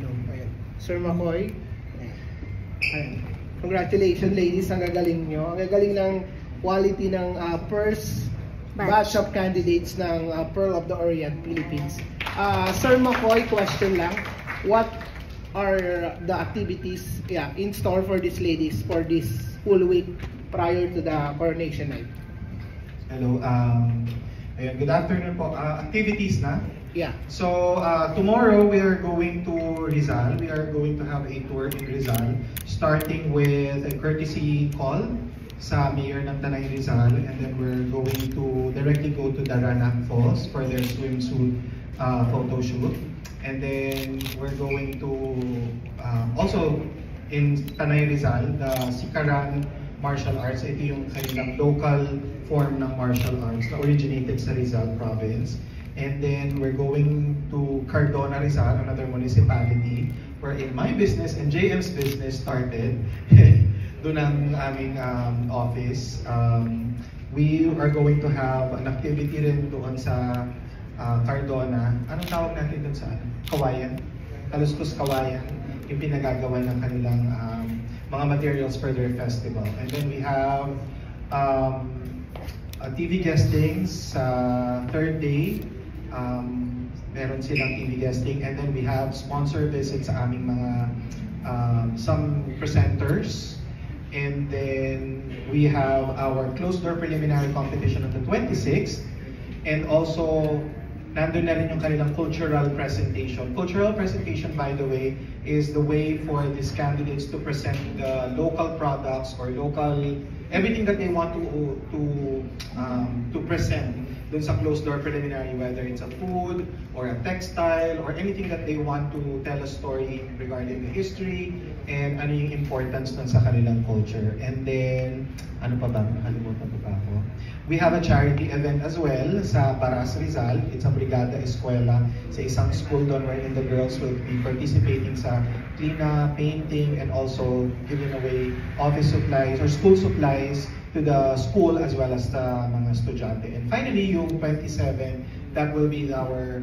No, ayan. Sir McCoy, ayan. Congratulations ladies, ang gagaling nyo. Ang gagaling ng quality ng first batch of candidates ng Pearl of the Orient, Philippines. Sir McCoy, question lang. What are the activities in store for these ladies for this full week prior to the coronation night? Hello, ayun, good afternoon po. Activities na? Yeah. So, tomorrow we are going to Rizal. We are going to have a tour in Rizal, starting with a courtesy call sa Mayor ng Tanay Rizal, and then we're going to directly go to Daranac Falls for their swimsuit photo shoot. And then we're going to also in Tanay Rizal, the Sikaran Martial Arts. Ito yung kanilang local form ng martial arts na originated sa Rizal province. And then we're going to Cardona, Rizal, another municipality wherein my business and JM's business started. Doon ang aming office. We are going to have an activity rin doon sa Cardona. Anong tawag natin doon sa Kawayan? Kaluskus Kawayan. Yung pinagagawa ng kanilang mga materials for their festival. And then we have TV guestings sa third day. Meron silang TV guesting. And then we have sponsor visits sa aming mga some presenters. And then we have our closed door preliminary competition on the 26th. And also, nandun na rin yung kanilang cultural presentation. Cultural presentation, by the way, is the way for these candidates to present the local products or local, everything that they want to present dun sa closed door preliminary, whether it's a food or a textile or anything that they want to tell a story regarding the history and ano yung importance dun sa kanilang culture. And then, ano pa ba? Nakalimutan ko pa ako. We have a charity event as well sa Baras Rizal. It's a Brigada Eskwela sa isang school doon wherein the girls will be participating sa cleanup, painting, and also giving away office supplies or school supplies to the school as well as the mga estudyante. And finally, yung 27, that will be our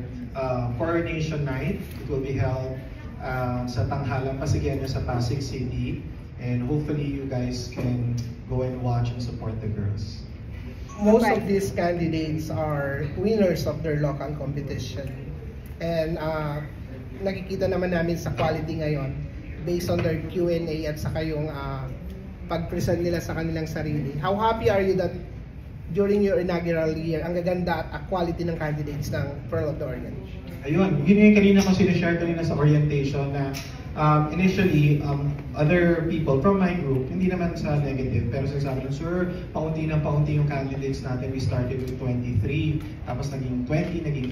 coronation night. It will be held sa Tanghalang Pasigueño sa Pasig City. And hopefully you guys can go and watch and support the girls. Most of these candidates are winners of their local competition. And nakikita naman namin sa quality ngayon based on their Q&A at saka yung pag-present nila sa kanilang sarili. How happy are you that during your inaugural year, ang gaganda at quality ng candidates ng Pearl of the Orient? Ayun, yun yung kanina ko sinishare kanina sa orientation na initially, other people from my group, hindi naman sa negative, pero sinasabi lang, sir, paunti yung candidates natin. We started with 23, tapos naging 20, naging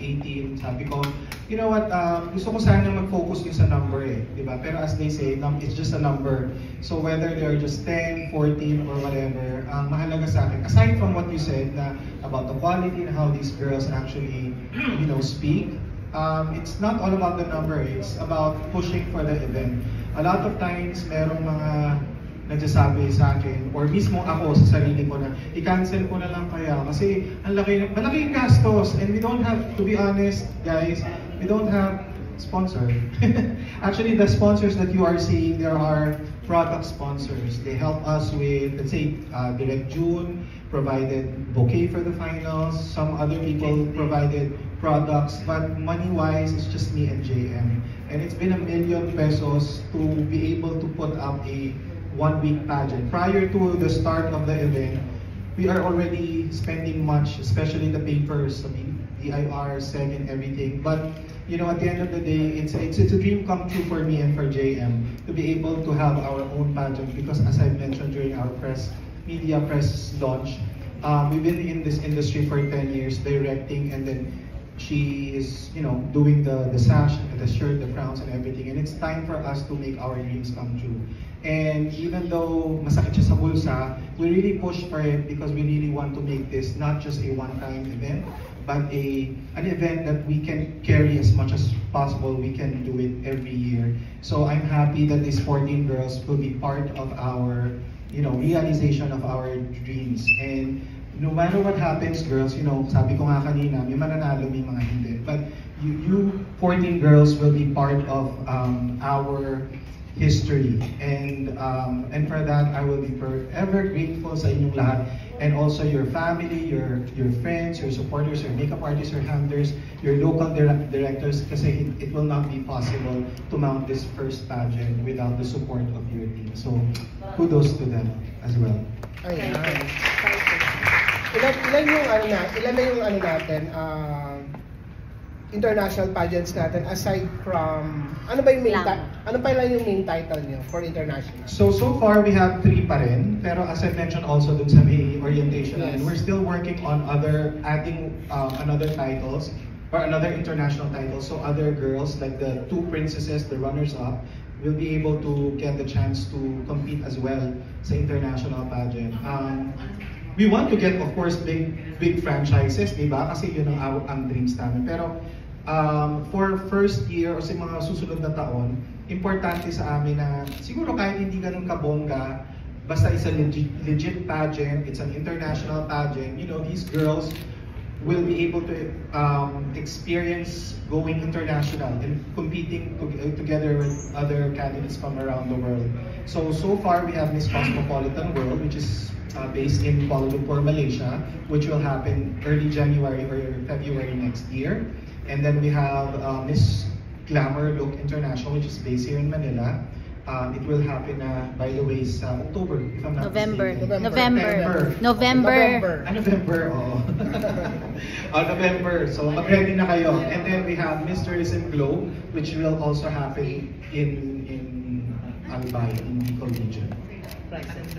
18. Sabi ko, you know what, gusto ko sana mag-focus yung sa number di ba? Pero as they say, it's just a number. So whether they're just 10, 14, or whatever, mahalaga sa akin, aside from what you said na about the quality and how these girls actually, speak, it's not all about the number, it's about pushing for the event. A lot of times, merong mga nagsasabi sa akin, or mismo ako sa sarili ko na, i-cancel ko na lang kaya kasi malaki yung gastos, and we don't have, to be honest, guys, we don't have sponsor. Actually, the sponsors that you are seeing, there are product sponsors. They help us with, let's say, Direct June provided bouquet for the finals. Some other people provided products, but money-wise, it's just me and JM. And it's been ₱1 million to be able to put up a one-week pageant. Prior to the start of the event, we are already spending much, especially the papers, the DIR, SEG, and everything. But at the end of the day, it's a dream come true for me and for JM to be able to have our own pageant because, as I mentioned during our media press launch, we've been in this industry for 10 years directing, and then she is, doing the sash, the shirt, the crowns, and everything. And it's time for us to make our dreams come true. And even though masakit siya sa bulsa, we really push for it because we really want to make this not just a one-time event, but an event that we can carry as much as possible. We can do it every year. So I'm happy that these 14 girls will be part of our, realization of our dreams. And no matter what happens, girls, sabi ko nga kanina, may mananalo, may mga hindi. But you 14 girls will be part of our history, and for that I will be forever grateful sa inyong lahat, and also your family, your friends, your supporters, your makeup artists, your handlers, your local directors, kasi it will not be possible to mount this first pageant without the support of your team. So kudos to them as well. Ayan. Ilan na yung ano natin, international pageants natin aside from ano pa lang yung main title niyo for international? So far we have 3 pa rin, pero as I mentioned also dun sa may orientation, yes, and we're still working on adding another titles or another international title, so other girls like the 2 princesses, the runners up, will be able to get the chance to compete as well sa international pageant. We want to get, of course, big franchises, di ba? Kasi yun ang dreams namin. Pero for first year o sa mga susunod na taon, importante sa amin na siguro kahit hindi ganun kabongga, basta it's a legit pageant, it's an international pageant, you know, these girls will be able to experience going international and competing together with other candidates from around the world. So far we have Miss Cosmopolitan World, which is based in Kuala Lumpur, Malaysia, which will happen early January or February next year. And then we have Miss Glamour Look International, which is based here in Manila. It will happen, by the way, sa October, if I'm not November. mistaken. November, oh. November. So mag-ready na kayo. And then we have Miss Tourism Globe, which will also happen in Albay, in Bicol region. Prices.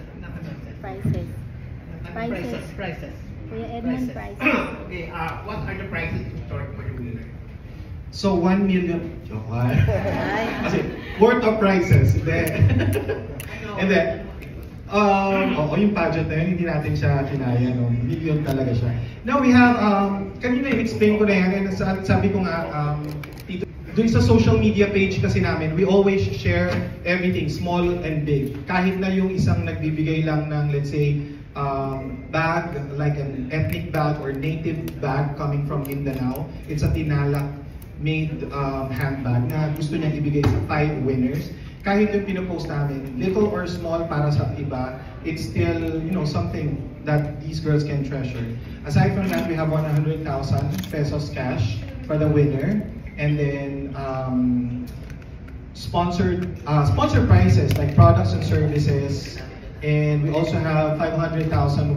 Kuya Edmond, prices. Okay, what are the prices in store for the winner? So 1 million, kasi worth of prizes. And then, yung pageant na yun, hindi natin siya kinaya, no? Million talaga siya. Now we have, kanina i-explain ko na yan, and sabi ko nga, dun sa social media page kasi namin, we always share everything, small and big. Kahit na yung isang nagbibigay lang ng, let's say, bag, like an ethnic bag or native bag coming from Mindanao. It's a tinalak made handbag na gusto niya ibigay sa 5 winners. Kahit yung pinopost namin, little or small para sa iba, it's still, you know, something that these girls can treasure. Aside from that, we have 100,000 pesos cash for the winner. And then sponsor prizes like products and services, and we also have 500,000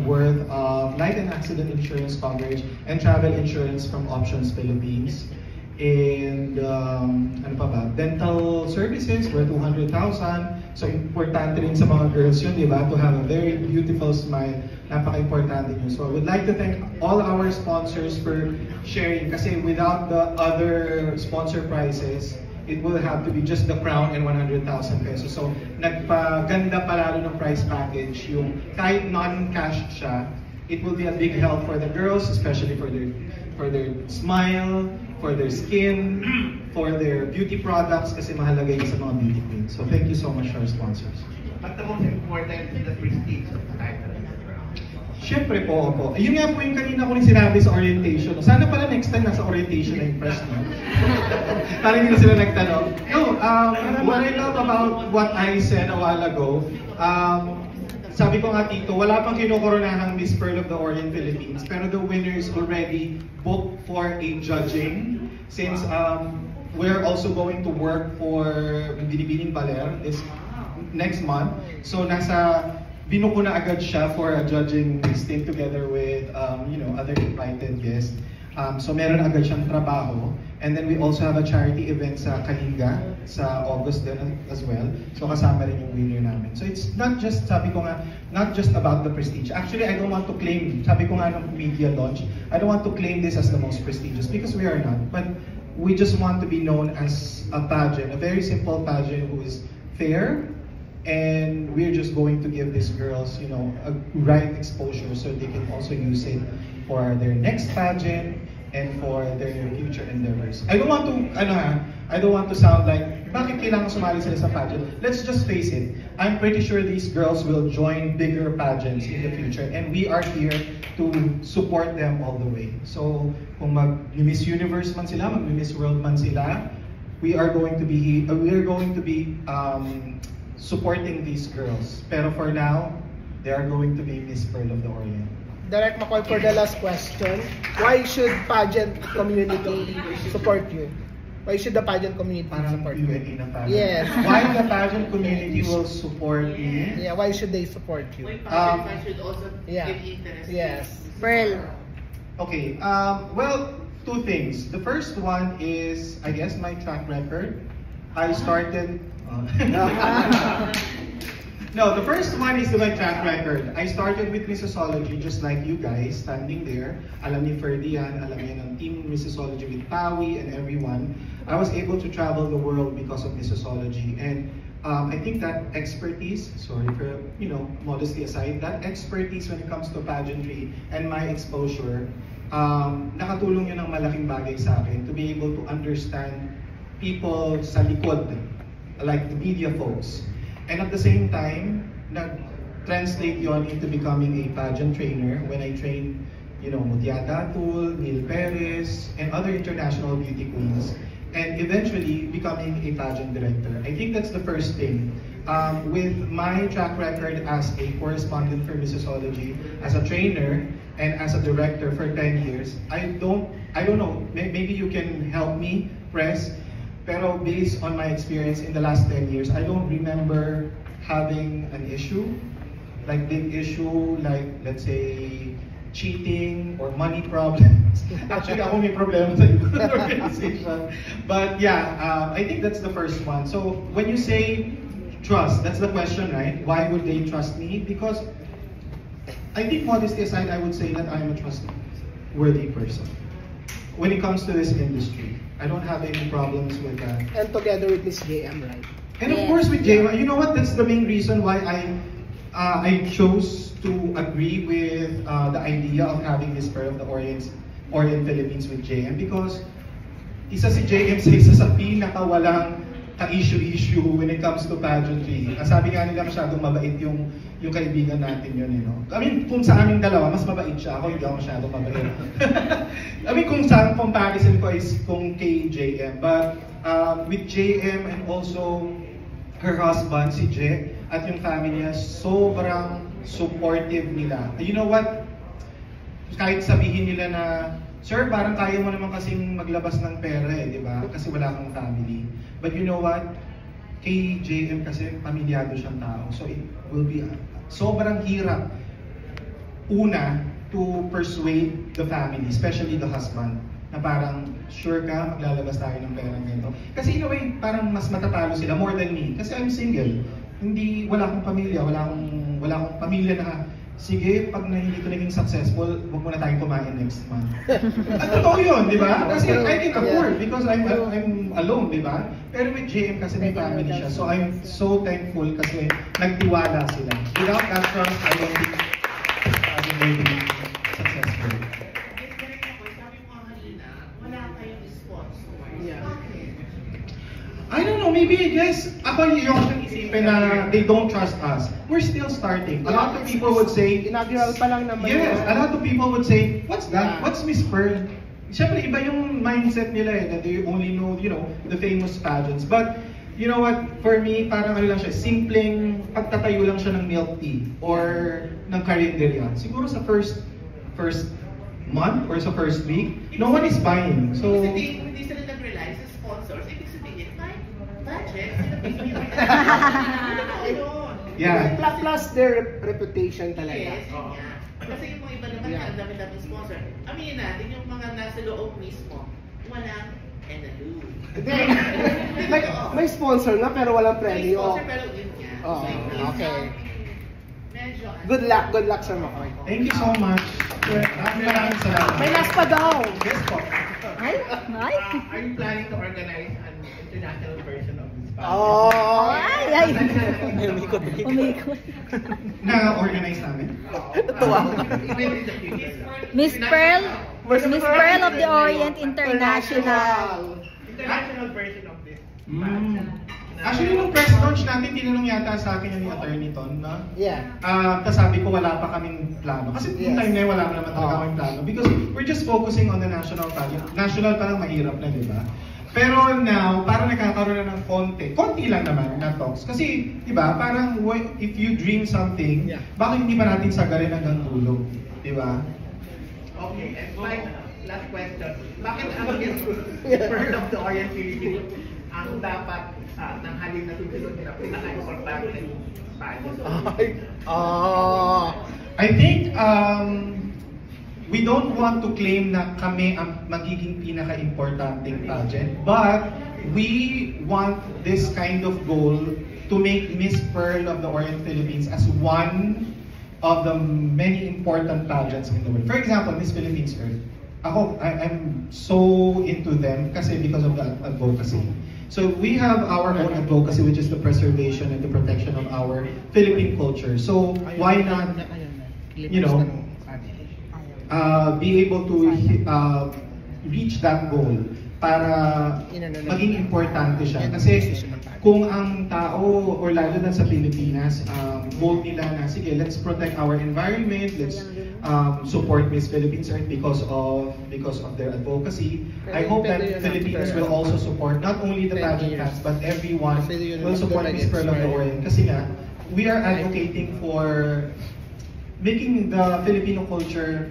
worth of life and accident insurance coverage and travel insurance from Options Philippines, and ano pa ba? Dental services worth 200,000. So importante rin sa mga girls yun, di ba? To have a very beautiful smile, napaka-importante yun. So I would like to thank all our sponsors for sharing, kasi without the other sponsor prizes, it will have to be just the crown and 100,000 pesos. So nagpaganda palalo ng prize package, yung kahit non-cash siya, it will be a big help for the girls, especially for their smile, for their skin, for their beauty products, kasi mahalaga yun sa mga beauty queens. So thank you so much to our sponsors. But the most important is the prestige of the title. Siyempre po, opo. Yun nga po yung kanina ko rin sinabi sa orientation. Sana pala next time nasa orientation na yung press, no? Parang hindi na sila nagtanong. No, what I love about what I said a while ago, sabi ko nga dito, wala pang kinukoronahang Miss Pearl of the Orient Philippines, pero the winner is already booked for a judging, since we're also going to work for Binibining Baler this next month. So binuko na agad siya for a judging stint together with you know, other invited guests. So meron agad siyang trabaho. And then we also have a charity event sa Kalinga sa August din as well. So kasama rin yung winner namin. So it's not just, sabi ko nga, not just about the prestige. Actually, I don't want to claim, sabi ko nga ng media launch, I don't want to claim this as the most prestigious, because we are not. But we just want to be known as a pageant, a very simple pageant who is fair, and we're just going to give these girls, you know, a right exposure so they can also use it for their next pageant and for their future endeavors. I don't want to sound like bakit kailangan sumali sila sa pageant? Let's just face it, I'm pretty sure these girls will join bigger pageants in the future, and we are here to support them all the way. So, kung mag-Miss Universe man sila, mag-Miss World man sila, we are going to be supporting these girls. Pero for now, they are going to be Miss Pearl of the Orient. Direct McCoy, for the last question, why should pageant community support you? Why should the pageant community Parang support you? UAE na pageant. Yes. Why the pageant community will support me? Yeah, why should they support you? Why pageant fans should also Yeah. give interest? Yes. Pearl. Okay, well, two things. The first one is, I guess, my track record. I started... No, the first one is my track record. I started with Missosology just like you guys, standing there. Alam ni Ferdy yan, alam niya ng team Missosology with Pawi and everyone. I was able to travel the world because of Missosology. And I think that expertise, sorry for, modesty aside, that expertise when it comes to pageantry and my exposure, nakatulong yun ng malaking bagay sa akin to be able to understand people sa likod, like the media folks. And at the same time, nag-translate yon into becoming a pageant trainer when I trained, Mutia Datul, Neil Perez, and other international beauty queens. And eventually becoming a pageant director. I think that's the first thing. With my track record as a correspondent for Missosology, as a trainer, and as a director for 10 years, I don't know, maybe you can help me, Press. Pero based on my experience in the last 10 years, I don't remember having an issue, like big issue, like let's say cheating or money problems. Actually, ako may problema sa ibang organization. But yeah, I think that's the first one. So when you say trust, that's the question, right? Why would they trust me? Because I think modesty aside, I would say that I'm a trustworthy person when it comes to this industry. I don't have any problems with that. And together with Miss JM, right? And of course with JM, you know what? That's the main reason why I chose to agree with the idea of having Miss Pearl of the Orient Philippines with JM, because isa si JM sa pinakawalang ka-issue when it comes to pageantry. Sabi nga nila masyadong mabait yung kaibigan natin yun, I mean, kung sa aming dalawa, mas mabait siya. Ako hindi ako masyadong mabait. I mean, kung sa comparison ko is kung kay JM. But with JM and also her husband, si Je, at yung family niya, sobrang supportive nila. You know what? Kahit sabihin nila na, sir, parang kaya mo naman kasing maglabas ng pera di ba? Kasi wala kang family. But you know what? Kay JM kasi pamilyado siyang tao. So it will be sobrang hirap una to persuade the family, especially the husband, na parang sure ka maglalabas tayo ng pera ganito. Kasi in a way, parang mas matatalo sila more than me. Kasi I'm single. Wala akong pamilya, wala akong pamilya na sige, pag hindi ko naging successful, huwag muna tayong kumain next month. At totoo yun, di ba? Kasi I can afford because I'm alone, di ba? Pero with JM kasi may family siya. So I'm so thankful kasi nagtiwala sila. Without that trust, I don't think I will be successful. Sabi mo kanina, wala kayong sponsor. Yeah. I don't know, maybe I guess ako yung isipin na they don't trust us. We're still starting. A lot of people would say, inaugural pa lang naman. yes, a lot of people would say, what's that? Yeah. What's Miss Pearl? Siyempre, iba yung mindset nila that they only know, the famous pageants. But, you know what, for me, parang lang siya, simpleng pagtatayo lang siya ng milk tea or ng karinderya. Siguro sa first month or sa first week, no one is buying. So, Hindi sila nag-rely sa sponsors. Ibig sabihin, budget. yeah. Plus their reputation talaga. Yes, yun nga. Kasi yung mga iba naman, ang dami-dami sponsor. Aminin natin, yung mga nasa loob mismo, walang enalu. May sponsor na pero walang May premyo. sponsor, pero yun nga. Oh, okay. Medyo, Good luck sa McCoy. Thank you so much. Maraming salamat. May last pa daw. Yes po. Ay, ay. are you planning to organize an international version of this pageant? Oh. Ay, ay. Umikot. Na-organize namin. Tuwa. Even in the future. Miss Pearl of the Orient International. International version of this Mm. pageant. Actually, nung press launch natin, tinanong yata sa akin yung attorney Ton, no? Yeah. Tapos sabi ko wala pa kaming plano. Kasi yung time na yun, wala naman talaga kaming plano. Because we're just focusing on the national project. National pa lang mahirap na, di ba? Pero now, parang nakakaroon na ng konti lang naman na talks. Kasi, di ba, parang if you dream something, bakit hindi pa natin sagarin hanggang dulo? Di ba? Okay, and last question. Bakit ang Pearl of the Orient Philippines ang dapat ng halin na susunod na pinaka-importante pageant? I think we don't want to claim na kami ang magiging pinaka-importanting pageant, but we want this kind of goal to make Miss Pearl of the Orient Philippines as one of the many important pageants in the world. For example, Miss Philippines Earth. I'm so into them kasi because of the advocacy. So we have our own advocacy, which is the preservation and the protection of our Philippine culture. So why not, be able to reach that goal para maging importante siya. Kasi kung ang tao, or lalo na sa Pilipinas, goal nila na, sige, let's protect our environment, let's support Miss Philippines Earth because of their advocacy. I hope that Filipinos will also support not only the pageant fans, but everyone will support Miss Pearl of the Orient. Kasi nga, we are advocating for making the Filipino culture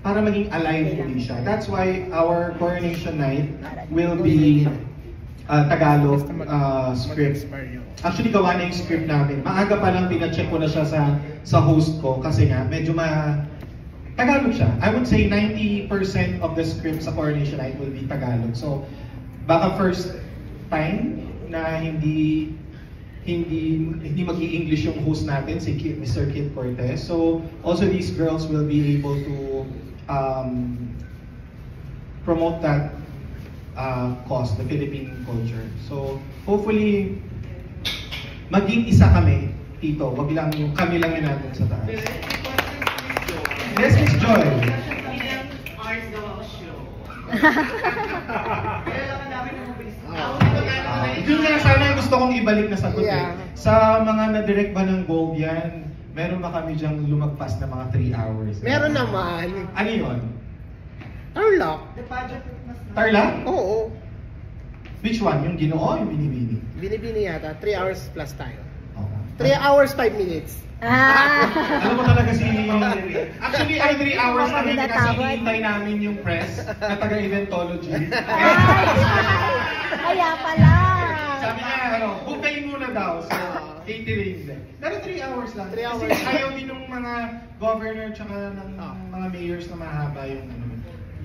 para maging alive muli siya. That's why our coronation night will be Tagalog script. Actually, gawa na yung script namin. Maaga pa lang pina-check ko na siya sa host ko kasi nga medyo Tagalog siya. I would say 90% of the script sa coronation night will be Tagalog. So, baka first time na hindi mag-i-English yung host natin, si Mr. Kit Cortez. So, also these girls will be able to promote that cause, the Philippine culture. So, hopefully, maging isa kami, Tito. Wag lang kami lang yun natin sa taas. Yes, Miss Joy. Ilang hours daw ako show. Kailangan namin ng mabilis. Yun nga sana gusto kong ibalik na sagot Sa mga na-direct ba ng Gold yan, meron ba kami dyang lumagpas na mga 3 hours? Meron naman. Ano yun? Tarlac. Tarlac? Oo. Which one? Yung Ginoo o yung Binibini? Binibini yata. 3 hours plus tayo. 3 Okay. hours, 5 minutes. Alam mo talaga si... Actually, 3 hours kami kasi hinihintay namin yung press na taga-eventology. Kaya pala. Sabi niya, bukay muna daw. So, catering din. Pero 3 hours lang. 3 hours. Kasi ayaw din ng mga governor tsaka ng mga mayors na mahaba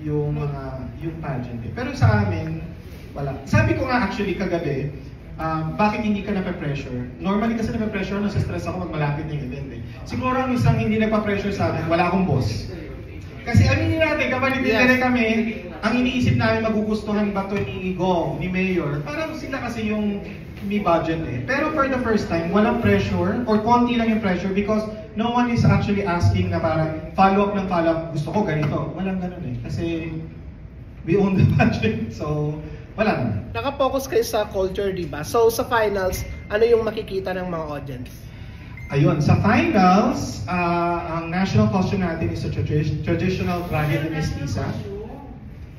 yung pageant. Pero sa amin, wala. Sabi ko nga actually kagabi, bakit hindi ka nape-pressure? Normally kasi nape-pressure, nasa-stress ako pag malapit na yung event eh. Siguro ang isang hindi nagpa-pressure sa akin, wala akong boss. Kasi aminin natin, kapag nagdidire kami, ang iniisip namin magugustuhan ba ito ni Gov, ni Mayor, parang sila kasi yung may budget eh. Pero for the first time, walang pressure, or konti lang yung pressure because no one is actually asking na parang follow-up ng follow-up, gusto ko ganito. Walang ganun eh. Kasi we own the budget, so wala naman. Naka-focus kayo sa culture, di ba? So, sa finals, ano yung makikita ng mga audience? Ayun, sa finals, ang national costume natin is a traditional traje de mestiza.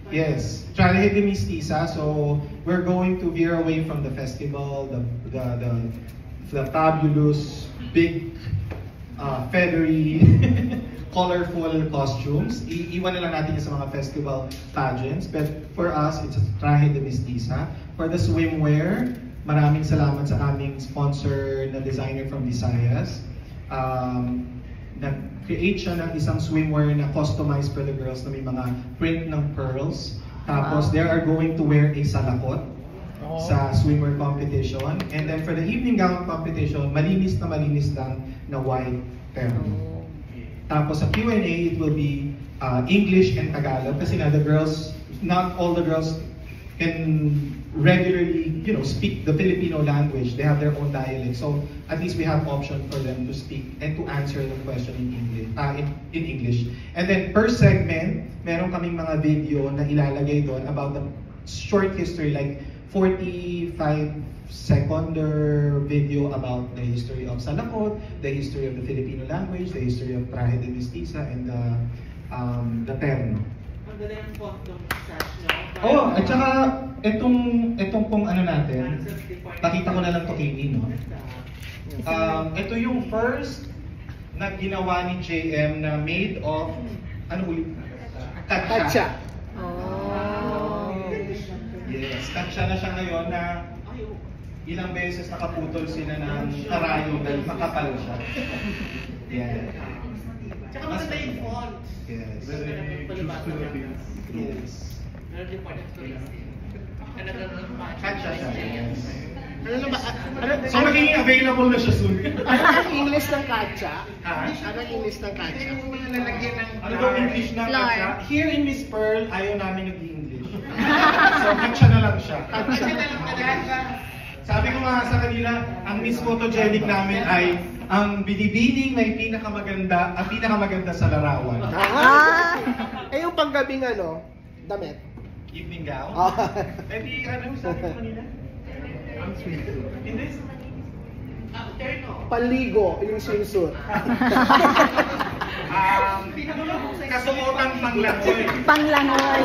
Yes, traje de mestiza. So, we're going to veer away from the festival, the fabulous, big, feathery, colorful costumes. Iwan na lang natin sa mga festival pageants. But for us, it's a traje de mestiza. For the swimwear, maraming salamat sa aming sponsor na designer from Visayas. Nag-create siya ng isang swimwear na customized for the girls na may mga print ng pearls. Tapos they are going to wear a salakot sa swimwear competition. And then for the evening gown competition, malinis lang na white terno. Tapos sa Q&A, it will be English and Tagalog kasi nga the girls, not all the girls can regularly, speak the Filipino language. They have their own dialect. So at least we have option for them to speak and to answer the question in English. And then per segment, meron kaming mga video na ilalagay doon about the short history, like 45-second video about the history of Salakot, the history of the Filipino language, the history of Traje de Mestiza, and the Terno. Ang ganda yung photo sash, no? Oh, at saka itong pong ano natin, pakita ko na lang to kay Nino. Ito yung first na ginawa ni JM na made of, ano ulit? Katsa. Katsa. Oh. Yes, katsa na siya ngayon na ilang beses nakaputol sila ng karayo dahil makapal siya. Yeah. Tsaka maganda yung font. Yes. Yes. Meron din font experience. Katsa siya. Yes. Ano ba? So magiging available na siya soon. Ano ang English ng katsa? Ah? Ano ang English ng katsa? Yung mga lalagyan ng Ano ba English na Flour. katsa? Here in Miss Pearl, ayaw namin nag-English. So katsa na lang siya. Kasi na lang talaga. Sabi ko nga sa kanila, ang Miss Photogenic namin ay ang binibining may pinakamaganda sa larawan. Eh yung panggabing ano, damit. Evening gown? Ah. Eh di, ano sabi ko kanina? Hindi. Terno. Panligo, yung swimsuit. Kasuotang panglangoy. Panglangoy.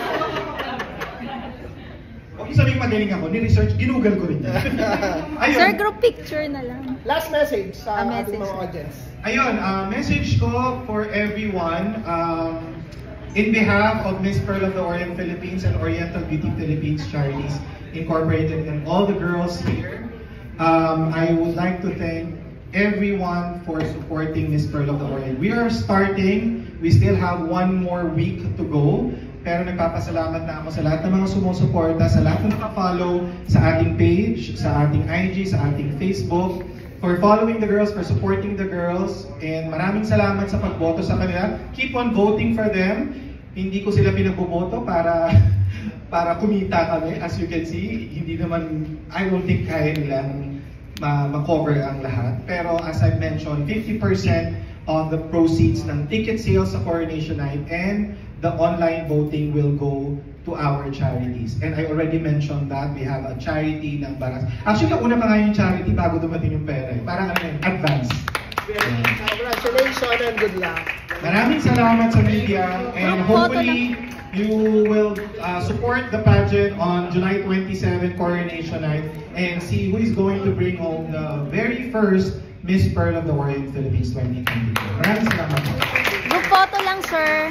Huwag yung sabihin magaling ako, ni-research, ginugal ko rin yan. Ayun. Sir, group picture na lang. Last message sa ating Message. mga audience. Ayun, message ko for everyone, in behalf of Miss Pearl of the Orient Philippines and Oriental Beauty Philippines Charities Incorporated and all the girls here, I would like to thank everyone for supporting Miss Pearl of the Orient. We are starting, we still have one more week to go, pero nagpapasalamat na ako sa lahat ng mga sumusuporta, sa lahat ng naka-follow sa ating page, sa ating IG, sa ating Facebook, for following the girls, for supporting the girls, and maraming salamat sa pagboto sa kanila. Keep on voting for them. Hindi ko sila pinagboboto para kumita kami. As you can see, hindi naman, I don't think kaya nilang ma-cover ang lahat. Pero as I mentioned, 50% of the proceeds ng ticket sales sa Coronation Night and the online voting will go to our charities. And I already mentioned that we have a charity ng Baras. Actually, nauna pa nga yung charity bago dumating yung pera. Parang ano yun, advance. Congratulations and good luck. Maraming salamat sa media and hopefully you will support the pageant on July 27 Coronation Night and see who is going to bring home the very first Miss Pearl of the Orient Philippines 2022. Maraming salamat. Group photo lang, sir.